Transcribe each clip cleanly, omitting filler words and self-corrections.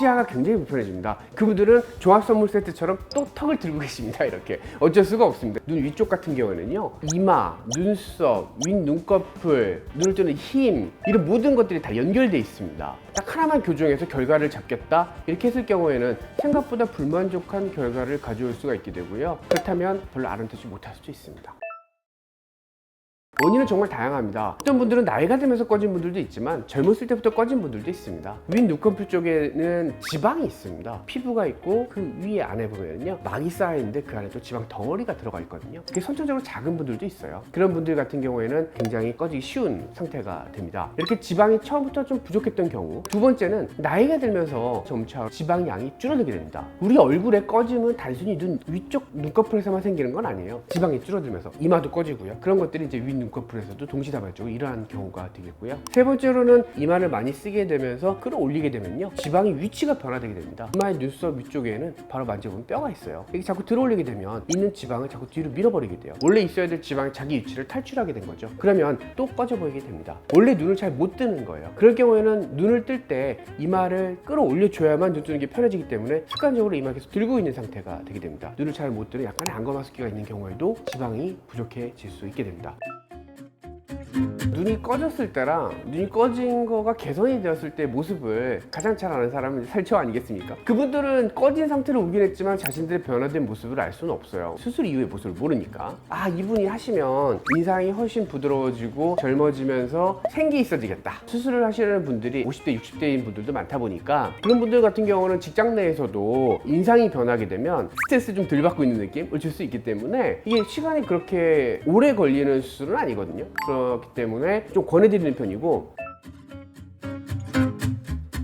시야가 굉장히 불편해집니다. 그분들은 종합 선물 세트처럼 또 턱을 들고 계십니다. 이렇게 어쩔 수가 없습니다. 눈 위쪽 같은 경우에는요, 이마, 눈썹, 윗 눈꺼풀, 눈을 뜨는 힘, 이런 모든 것들이 다 연결되어 있습니다. 딱 하나만 교정해서 결과를 잡겠다 이렇게 했을 경우에는 생각보다 불만족한 결과를 가져올 수가 있게 되고요. 그렇다면 별로 아름답지 못할 수도 있습니다. 원인은 정말 다양합니다. 어떤 분들은 나이가 들면서 꺼진 분들도 있지만 젊었을 때부터 꺼진 분들도 있습니다. 윗 눈꺼풀 쪽에는 지방이 있습니다. 피부가 있고 그 위에 안에 보면요, 막이 쌓여있는데 그 안에 또 지방 덩어리가 들어가 있거든요. 그게 선천적으로 작은 분들도 있어요. 그런 분들 같은 경우에는 굉장히 꺼지기 쉬운 상태가 됩니다. 이렇게 지방이 처음부터 좀 부족했던 경우, 두 번째는 나이가 들면서 점차 지방 양이 줄어들게 됩니다. 우리 얼굴에 꺼짐은 단순히 눈 위쪽 눈꺼풀에서만 생기는 건 아니에요. 지방이 줄어들면서 이마도 꺼지고요. 그런 것들이 이제 윗 눈꺼풀에서도 동시다발적으로 일어나는 경우가 되겠고요. 세 번째로는 이마를 많이 쓰게 되면서 끌어올리게 되면요, 지방의 위치가 변화되게 됩니다. 이마의 눈썹 위쪽에는 바로 만져보면 뼈가 있어요. 이게 자꾸 들어올리게 되면 있는 지방을 자꾸 뒤로 밀어버리게 돼요. 원래 있어야 될 지방이 자기 위치를 탈출하게 된 거죠. 그러면 또 꺼져 보이게 됩니다. 원래 눈을 잘 못 뜨는 거예요. 그럴 경우에는 눈을 뜰 때 이마를 끌어올려 줘야만 눈 뜨는 게 편해지기 때문에 습관적으로 이마를 계속 들고 있는 상태가 되게 됩니다. 눈을 잘 못 뜨는 약간의 안검하습기가 있는 경우에도 지방이 부족해질 수 있게 됩니다. 눈이 꺼졌을 때랑 눈이 꺼진 거가 개선이 되었을 때 모습을 가장 잘 아는 사람은 살처 아니겠습니까? 그분들은 꺼진 상태로 오긴 했지만 자신들의 변화된 모습을 알 수는 없어요. 수술 이후의 모습을 모르니까. 아, 이분이 하시면 인상이 훨씬 부드러워지고 젊어지면서 생기 있어지겠다. 수술을 하시는 분들이 50대, 60대인 분들도 많다 보니까 그런 분들 같은 경우는 직장 내에서도 인상이 변하게 되면 스트레스 좀 덜 받고 있는 느낌을 줄 수 있기 때문에 이게 시간이 그렇게 오래 걸리는 수술은 아니거든요. 그렇기 때문에 좀 권해드리는 편이고,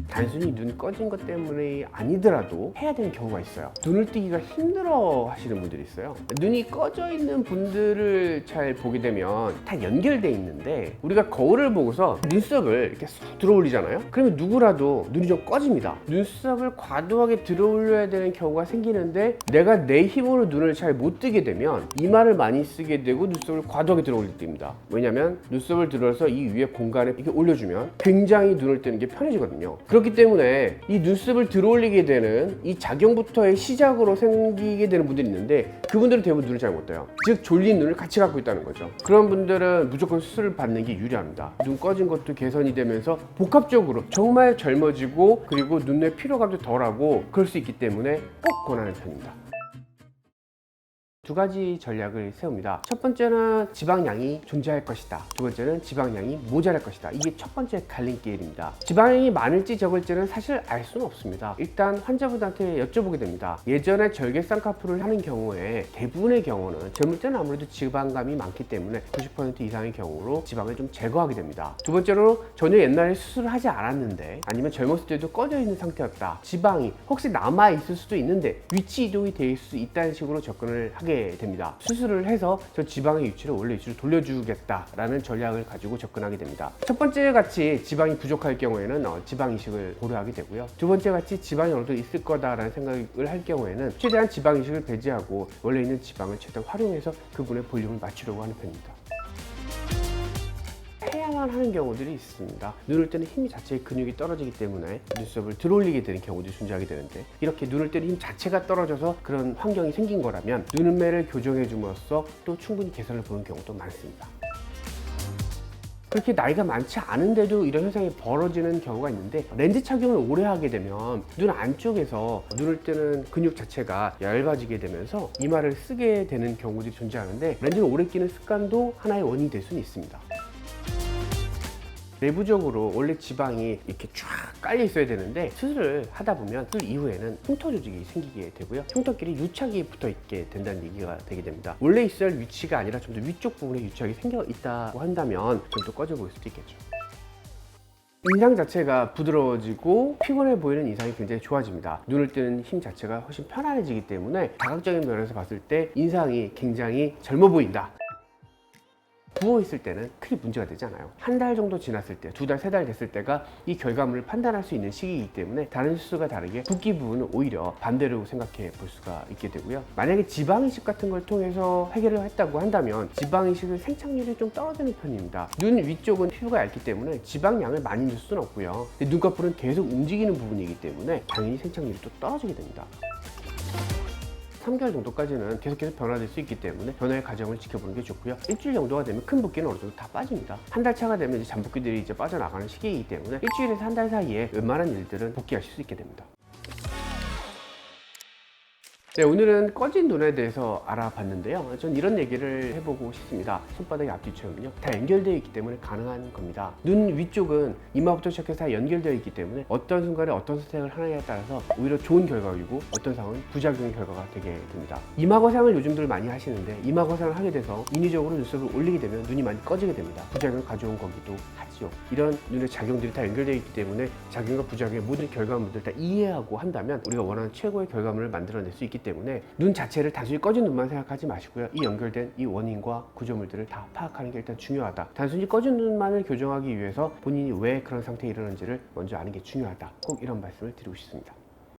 단순히 눈 꺼진 것 때문에 아니더라도 해야 되는 경우가 있어요. 눈을 뜨기가 힘들어 하시는 분들이 있어요. 눈이 꺼져 있는 분들을 잘 보게 되면 다 연결돼 있는데, 우리가 거울을 보고서 눈썹을 이렇게 쏙 들어 올리잖아요. 그러면 누구라도 눈이 좀 꺼집니다. 눈썹을 과도하게 들어 올려야 되는 경우가 생기는데, 내가 내 힘으로 눈을 잘 못 뜨게 되면 이마를 많이 쓰게 되고 눈썹을 과도하게 들어 올릴 때입니다. 왜냐면 눈썹을 들어서 이 위에 공간에 이렇게 올려주면 굉장히 눈을 뜨는 게 편해지거든요. 그렇기 때문에 이 눈썹을 들어올리게 되는 이 작용부터의 시작으로 생기게 되는 분들이 있는데, 그분들은 대부분 눈을 잘 못 떠요. 즉 졸린 눈을 같이 갖고 있다는 거죠. 그런 분들은 무조건 수술을 받는 게 유리합니다. 눈 꺼진 것도 개선이 되면서 복합적으로 정말 젊어지고, 그리고 눈의 피로감도 덜하고 그럴 수 있기 때문에 꼭 권하는 편입니다. 두 가지 전략을 세웁니다. 첫 번째는 지방량이 존재할 것이다. 두 번째는 지방량이 모자랄 것이다. 이게 첫 번째 갈림길입니다. 지방량이 많을지 적을지는 사실 알 수는 없습니다. 일단 환자분한테 여쭤보게 됩니다. 예전에 절개 쌍꺼풀을 하는 경우에 대부분의 경우는 젊을 때는 아무래도 지방감이 많기 때문에 90% 이상의 경우로 지방을 좀 제거하게 됩니다. 두 번째로 전혀 옛날에 수술을 하지 않았는데, 아니면 젊었을 때도 꺼져 있는 상태였다. 지방이 혹시 남아 있을 수도 있는데 위치 이동이 될 수 있다는 식으로 접근을 하게 됩니다. 수술을 해서 저 지방의 위치를 원래 위치로 돌려주겠다라는 전략을 가지고 접근하게 됩니다. 첫 번째 같이 지방이 부족할 경우에는 지방 이식을 고려하게 되고요. 두 번째 같이 지방이 어느 정도 있을 거다라는 생각을 할 경우에는 최대한 지방 이식을 배제하고 원래 있는 지방을 최대한 활용해서 그분의 볼륨을 맞추려고 하는 편입니다. 해야만 하는 경우들이 있습니다. 눈을 뜨는 힘 자체의 근육이 떨어지기 때문에 눈썹을 들어올리게 되는 경우도 존재하게 되는데, 이렇게 눈을 뜨는 힘 자체가 떨어져서 그런 환경이 생긴 거라면 눈매를 교정해 줌으로써 또 충분히 개선을 보는 경우도 많습니다. 그렇게 나이가 많지 않은데도 이런 현상이 벌어지는 경우가 있는데, 렌즈 착용을 오래 하게 되면 눈 안쪽에서 눈을 뜨는 근육 자체가 얇아지게 되면서 이마를 쓰게 되는 경우들이 존재하는데, 렌즈를 오래 끼는 습관도 하나의 원인이 될 수는 있습니다. 내부적으로 원래 지방이 이렇게 쫙 깔려 있어야 되는데, 수술을 하다 보면 수술 이후에는 흉터 조직이 생기게 되고요, 흉터끼리 유착이 붙어 있게 된다는 얘기가 되게 됩니다. 원래 있어야 할 위치가 아니라 좀 더 위쪽 부분에 유착이 생겨 있다고 한다면 좀 더 꺼져 보일 수도 있겠죠. 인상 자체가 부드러워지고 피곤해 보이는 인상이 굉장히 좋아집니다. 눈을 뜨는 힘 자체가 훨씬 편안해지기 때문에 다각적인 면에서 봤을 때 인상이 굉장히 젊어 보인다. 부어있을 때는 크게 문제가 되지 않아요. 한 달 정도 지났을 때, 2달, 3달 됐을 때가 이 결과물을 판단할 수 있는 시기이기 때문에 다른 수술과 다르게 붓기 부분은 오히려 반대로 생각해 볼 수가 있게 되고요. 만약에 지방이식 같은 걸 통해서 해결을 했다고 한다면 지방이식은 생착률이 좀 떨어지는 편입니다. 눈 위쪽은 피부가 얇기 때문에 지방량을 많이 넣을 수는 없고요. 근데 눈꺼풀은 계속 움직이는 부분이기 때문에 당연히 생착률이 또 떨어지게 됩니다. 3개월 정도까지는 계속해서 변화될 수 있기 때문에 변화의 과정을 지켜보는 게 좋고요. 일주일 정도가 되면 큰 붓기는 어느 정도 다 빠집니다. 한 달 차가 되면 이제 잔붓기들이 이제 빠져나가는 시기이기 때문에 일주일에서 한 달 사이에 웬만한 일들은 복귀하실 수 있게 됩니다. 네, 오늘은 꺼진 눈에 대해서 알아봤는데요. 전 이런 얘기를 해보고 싶습니다. 손바닥의 앞뒤처럼요. 다 연결되어 있기 때문에 가능한 겁니다. 눈 위쪽은 이마부터 시작해서 다 연결되어 있기 때문에 어떤 순간에 어떤 선택을 하느냐에 따라서 오히려 좋은 결과이고 어떤 상황은 부작용의 결과가 되게 됩니다. 이마 거상을 요즘들 많이 하시는데 이마 거상을 하게 돼서 인위적으로 눈썹을 올리게 되면 눈이 많이 꺼지게 됩니다. 부작용을 가져온 거기도 하죠. 이런 눈의 작용들이 다 연결되어 있기 때문에 작용과 부작용의 모든 결과물들을 다 이해하고 한다면 우리가 원하는 최고의 결과물을 만들어낼 수 있기 때문에 눈 자체를 단순히 꺼진 눈만 생각하지 마시고요. 이 연결된 이 원인과 구조물들을 다 파악하는 게 일단 중요하다. 단순히 꺼진 눈만을 교정하기 위해서 본인이 왜 그런 상태에 이르는지를 먼저 아는 게 중요하다. 꼭 이런 말씀을 드리고 싶습니다.